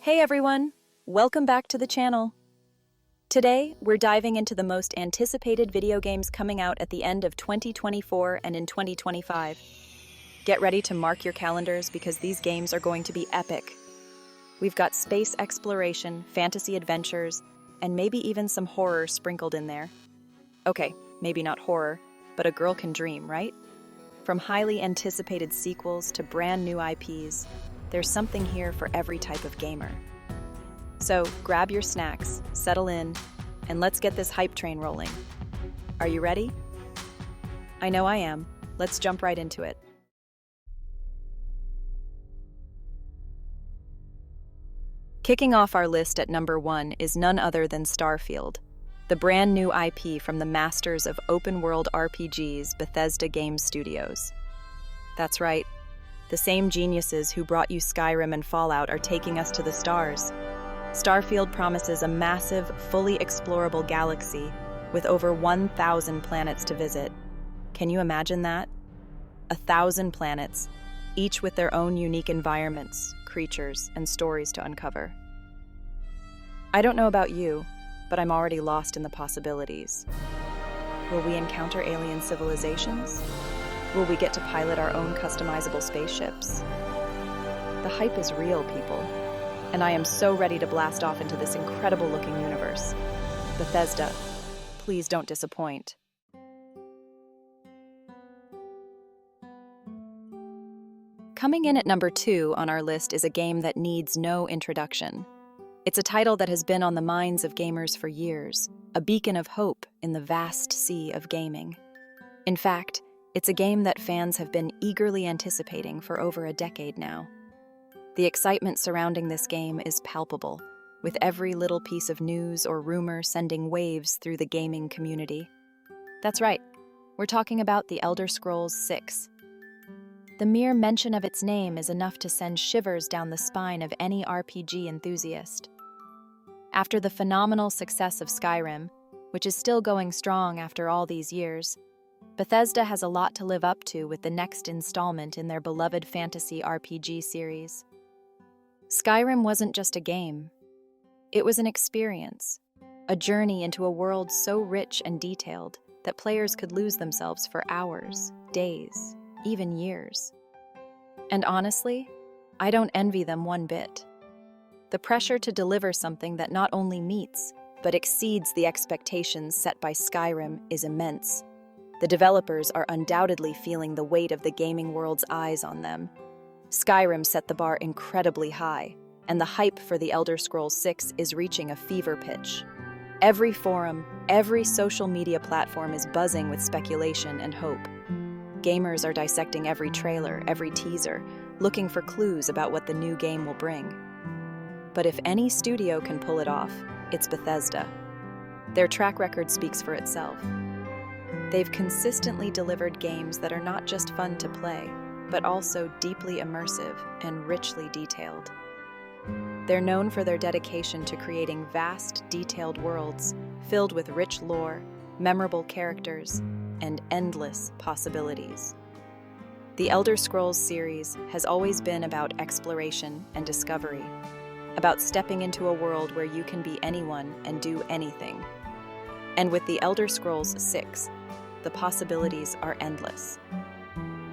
Hey everyone! Welcome back to the channel. Today, we're diving into the most anticipated video games coming out at the end of 2024 and in 2025. Get ready to mark your calendars because these games are going to be epic. We've got space exploration, fantasy adventures, and maybe even some horror sprinkled in there. Okay, maybe not horror, but a girl can dream, right? From highly anticipated sequels to brand new IPs, there's something here for every type of gamer. So grab your snacks, settle in, and let's get this hype train rolling. Are you ready? I know I am. Let's jump right into it. Kicking off our list at number 1 is none other than Starfield, the brand new IP from the masters of open-world RPGs, Bethesda Game Studios. That's right. The same geniuses who brought you Skyrim and Fallout are taking us to the stars. Starfield promises a massive, fully explorable galaxy with over 1,000 planets to visit. Can you imagine that? 1,000 planets, each with their own unique environments, creatures, and stories to uncover. I don't know about you, but I'm already lost in the possibilities. Will we encounter alien civilizations? Will we get to pilot our own customizable spaceships? The hype is real, people, and I am so ready to blast off into this incredible-looking universe. Bethesda, please don't disappoint. Coming in at number 2 on our list is a game that needs no introduction. It's a title that has been on the minds of gamers for years, a beacon of hope in the vast sea of gaming. In fact, it's a game that fans have been eagerly anticipating for over a decade now. The excitement surrounding this game is palpable, with every little piece of news or rumor sending waves through the gaming community. That's right, we're talking about The Elder Scrolls VI. The mere mention of its name is enough to send shivers down the spine of any RPG enthusiast. After the phenomenal success of Skyrim, which is still going strong after all these years, Bethesda has a lot to live up to with the next installment in their beloved fantasy RPG series. Skyrim wasn't just a game. It was an experience, a journey into a world so rich and detailed that players could lose themselves for hours, days, even years. And honestly, I don't envy them one bit. The pressure to deliver something that not only meets, but exceeds the expectations set by Skyrim is immense. The developers are undoubtedly feeling the weight of the gaming world's eyes on them. Skyrim set the bar incredibly high, and the hype for The Elder Scrolls VI is reaching a fever pitch. Every forum, every social media platform is buzzing with speculation and hope. Gamers are dissecting every trailer, every teaser, looking for clues about what the new game will bring. But if any studio can pull it off, it's Bethesda. Their track record speaks for itself. They've consistently delivered games that are not just fun to play, but also deeply immersive and richly detailed. They're known for their dedication to creating vast, detailed worlds filled with rich lore, memorable characters, and endless possibilities. The Elder Scrolls series has always been about exploration and discovery, about stepping into a world where you can be anyone and do anything. And with The Elder Scrolls VI, the possibilities are endless.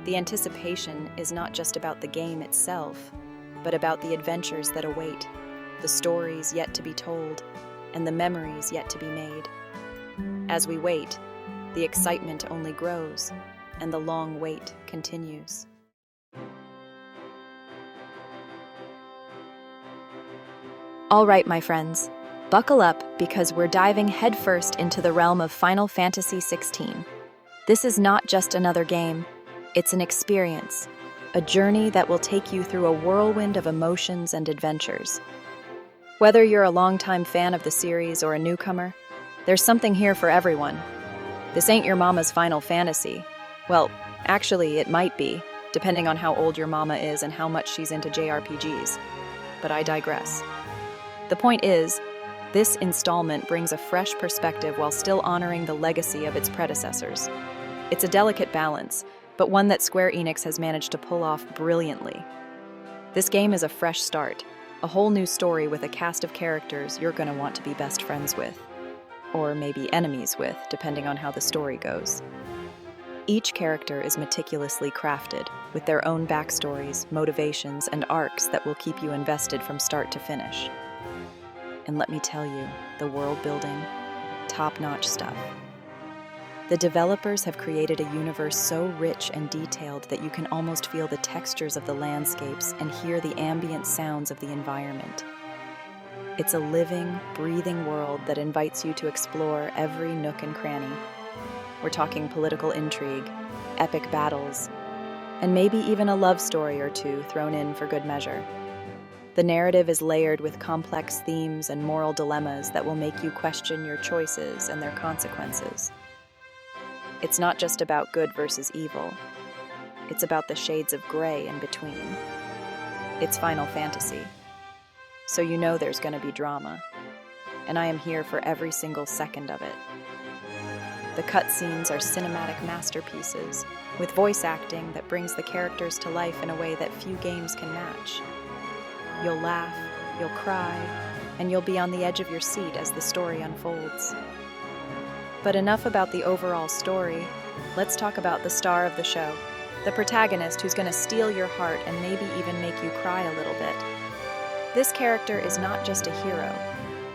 The anticipation is not just about the game itself, but about the adventures that await, the stories yet to be told, and the memories yet to be made. As we wait, the excitement only grows, and the long wait continues. All right, my friends, buckle up because we're diving headfirst into the realm of Final Fantasy XVI. This is not just another game, it's an experience, a journey that will take you through a whirlwind of emotions and adventures. Whether you're a longtime fan of the series or a newcomer, there's something here for everyone. This ain't your mama's Final Fantasy. Well, actually, it might be, depending on how old your mama is and how much she's into JRPGs. But I digress. The point is, this installment brings a fresh perspective while still honoring the legacy of its predecessors. It's a delicate balance, but one that Square Enix has managed to pull off brilliantly. This game is a fresh start, A whole new story with a cast of characters you're going to want to be best friends with, or maybe enemies with, depending on how the story goes. Each character is meticulously crafted, with their own backstories, motivations, and arcs that will keep you invested from start to finish. And let me tell you, the world building, top-notch stuff. The developers have created a universe so rich and detailed that you can almost feel the textures of the landscapes and hear the ambient sounds of the environment. It's a living, breathing world that invites you to explore every nook and cranny. We're talking political intrigue, epic battles, and maybe even a love story or two thrown in for good measure. The narrative is layered with complex themes and moral dilemmas that will make you question your choices and their consequences. It's not just about good versus evil. It's about the shades of gray in between. It's Final Fantasy. So you know there's going to be drama. And I am here for every single second of it. The cutscenes are cinematic masterpieces, with voice acting that brings the characters to life in a way that few games can match. You'll laugh, you'll cry, and you'll be on the edge of your seat as the story unfolds. But enough about the overall story. Let's talk about the star of the show, the protagonist who's going to steal your heart and maybe even make you cry a little bit. This character is not just a hero.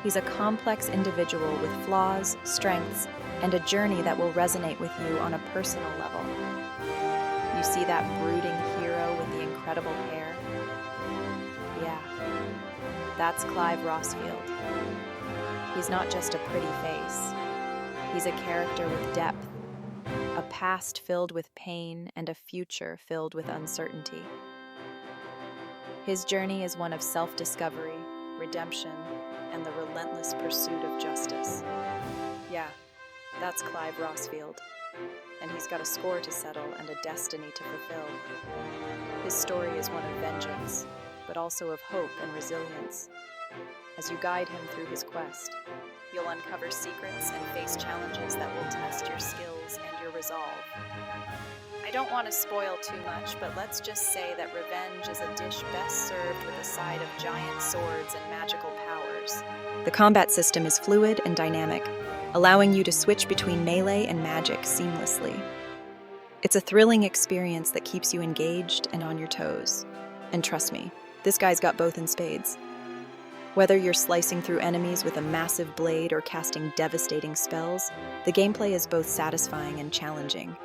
He's a complex individual with flaws, strengths, and a journey that will resonate with you on a personal level. You see that brooding hero with the incredible hair? Yeah, that's Clive Rosfield. He's not just a pretty face. He's a character with depth, a past filled with pain and a future filled with uncertainty. His journey is one of self-discovery, redemption, and the relentless pursuit of justice. Yeah, that's Clive Rosfield, and he's got a score to settle and a destiny to fulfill. His story is one of vengeance, but also of hope and resilience. As you guide him through his quest, you'll uncover secrets and face challenges that will test your skills and your resolve. I don't want to spoil too much, but let's just say that revenge is a dish best served with a side of giant swords and magical powers. The combat system is fluid and dynamic, allowing you to switch between melee and magic seamlessly. It's a thrilling experience that keeps you engaged and on your toes. And trust me, this guy's got both in spades. Whether you're slicing through enemies with a massive blade or casting devastating spells, the gameplay is both satisfying and challenging.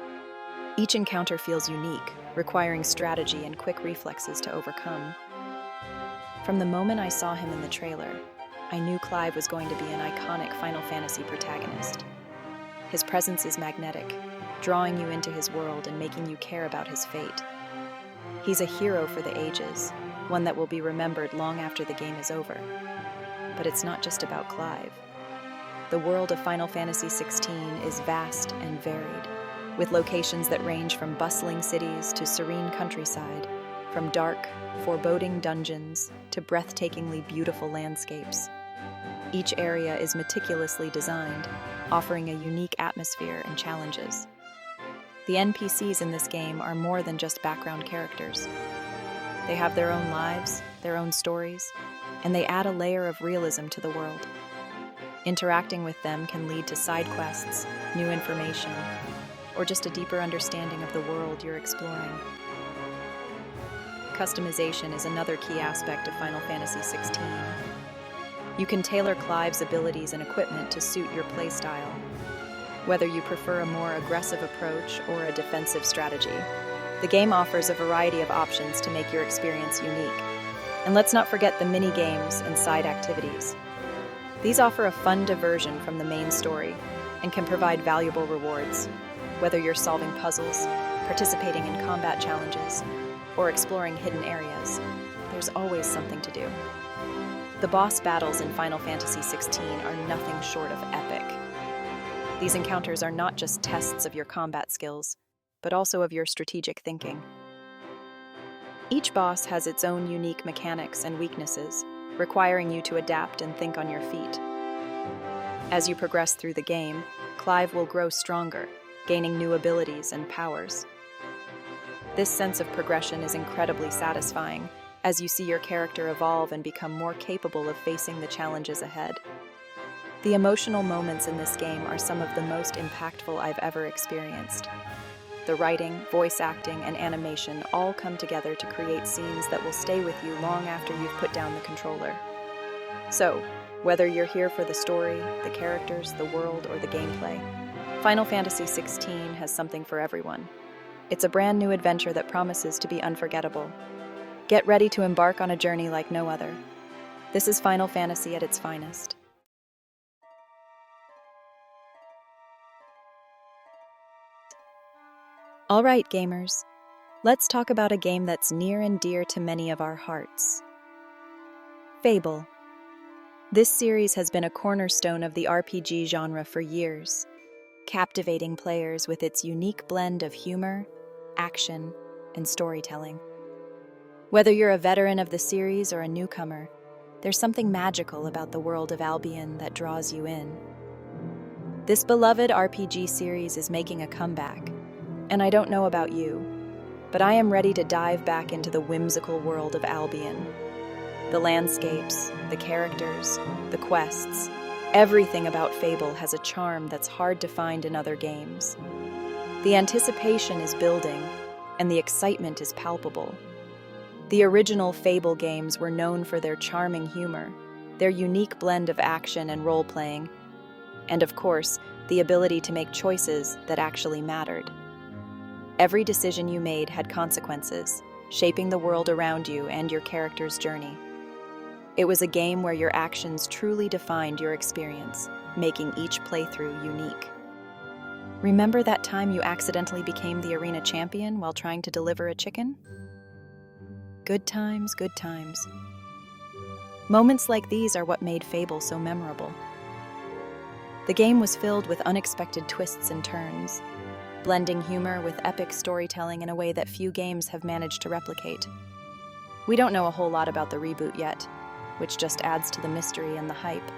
Each encounter feels unique, requiring strategy and quick reflexes to overcome. From the moment I saw him in the trailer, I knew Clive was going to be an iconic Final Fantasy protagonist. His presence is magnetic, drawing you into his world and making you care about his fate. He's a hero for the ages, one that will be remembered long after the game is over. But it's not just about Clive. The world of Final Fantasy XVI is vast and varied, with locations that range from bustling cities to serene countryside, from dark, foreboding dungeons to breathtakingly beautiful landscapes. Each area is meticulously designed, offering a unique atmosphere and challenges. The NPCs in this game are more than just background characters. They have their own lives, their own stories, and they add a layer of realism to the world. Interacting with them can lead to side quests, new information, or just a deeper understanding of the world you're exploring. Customization is another key aspect of Final Fantasy XVI. You can tailor Clive's abilities and equipment to suit your playstyle, whether you prefer a more aggressive approach or a defensive strategy. The game offers a variety of options to make your experience unique. And let's not forget the mini-games and side activities. These offer a fun diversion from the main story and can provide valuable rewards, whether you're solving puzzles, participating in combat challenges, or exploring hidden areas. There's always something to do. The boss battles in Final Fantasy XVI are nothing short of epic. These encounters are not just tests of your combat skills, but also of your strategic thinking. Each boss has its own unique mechanics and weaknesses, requiring you to adapt and think on your feet. As you progress through the game, Clive will grow stronger, gaining new abilities and powers. This sense of progression is incredibly satisfying, as you see your character evolve and become more capable of facing the challenges ahead. The emotional moments in this game are some of the most impactful I've ever experienced. The writing, voice acting, and animation all come together to create scenes that will stay with you long after you've put down the controller. So, whether you're here for the story, the characters, the world, or the gameplay, Final Fantasy XVI has something for everyone. It's a brand new adventure that promises to be unforgettable. Get ready to embark on a journey like no other. This is Final Fantasy at its finest. All right, gamers, let's talk about a game that's near and dear to many of our hearts. Fable. This series has been a cornerstone of the RPG genre for years, captivating players with its unique blend of humor, action, and storytelling. Whether you're a veteran of the series or a newcomer, there's something magical about the world of Albion that draws you in. This beloved RPG series is making a comeback, and I don't know about you, but I am ready to dive back into the whimsical world of Albion. The landscapes, the characters, the quests, everything about Fable has a charm that's hard to find in other games. The anticipation is building, and the excitement is palpable. The original Fable games were known for their charming humor, their unique blend of action and role-playing, and of course, the ability to make choices that actually mattered. Every decision you made had consequences, shaping the world around you and your character's journey. It was a game where your actions truly defined your experience, making each playthrough unique. Remember that time you accidentally became the arena champion while trying to deliver a chicken? Good times, good times. Moments like these are what made Fable so memorable. The game was filled with unexpected twists and turns, blending humor with epic storytelling in a way that few games have managed to replicate. We don't know a whole lot about the reboot yet, which just adds to the mystery and the hype.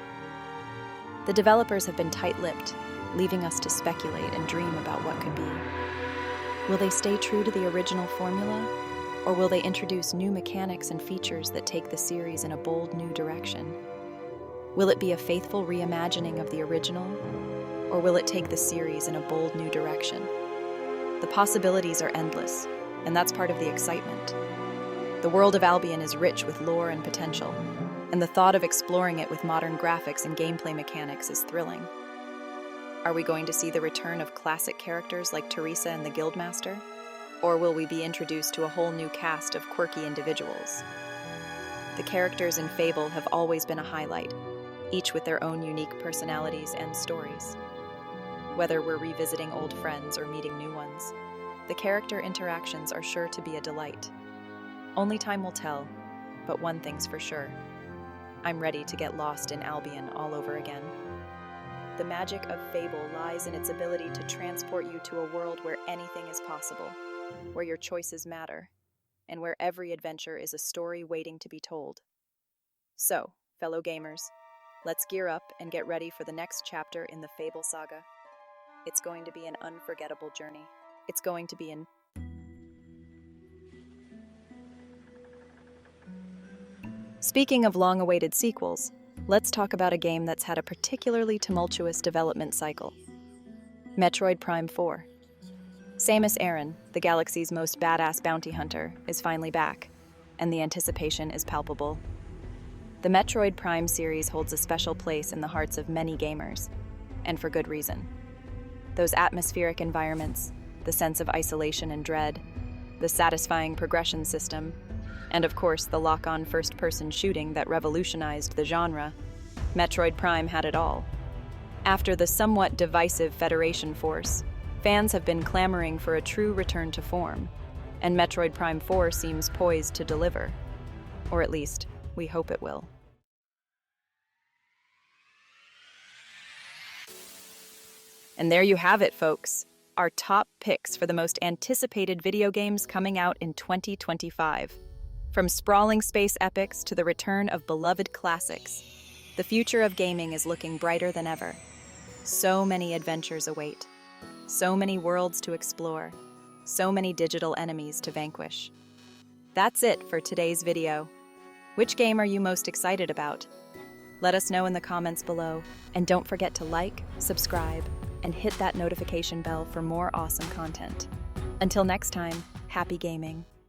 The developers have been tight-lipped, leaving us to speculate and dream about what could be. Will they stay true to the original formula, or will they introduce new mechanics and features that take the series in a bold new direction? Will it be a faithful reimagining of the original, or will it take the series in a bold new direction? The possibilities are endless, and that's part of the excitement. The world of Albion is rich with lore and potential, and the thought of exploring it with modern graphics and gameplay mechanics is thrilling. Are we going to see the return of classic characters like Teresa and the Guildmaster? Or will we be introduced to a whole new cast of quirky individuals? The characters in Fable have always been a highlight, each with their own unique personalities and stories. Whether we're revisiting old friends or meeting new ones, the character interactions are sure to be a delight. Only time will tell, but one thing's for sure. I'm ready to get lost in Albion all over again. The magic of Fable lies in its ability to transport you to a world where anything is possible, where your choices matter, and where every adventure is a story waiting to be told. So, fellow gamers, let's gear up and get ready for the next chapter in the Fable saga. It's going to be an unforgettable journey. It's going to be an... Speaking of long-awaited sequels, let's talk about a game that's had a particularly tumultuous development cycle. Metroid Prime 4. Samus Aran, the galaxy's most badass bounty hunter, is finally back, and the anticipation is palpable. The Metroid Prime series holds a special place in the hearts of many gamers, and for good reason. Those atmospheric environments, the sense of isolation and dread, the satisfying progression system, and of course the lock-on first-person shooting that revolutionized the genre, Metroid Prime had it all. After the somewhat divisive Federation Force, fans have been clamoring for a true return to form, and Metroid Prime 4 seems poised to deliver. Or at least, we hope it will. And there you have it, folks. Our top picks for the most anticipated video games coming out in 2025. From sprawling space epics to the return of beloved classics, the future of gaming is looking brighter than ever. So many adventures await. So many worlds to explore. So many digital enemies to vanquish. That's it for today's video. Which game are you most excited about? Let us know in the comments below, and don't forget to like, subscribe, and hit that notification bell for more awesome content. Until next time, happy gaming.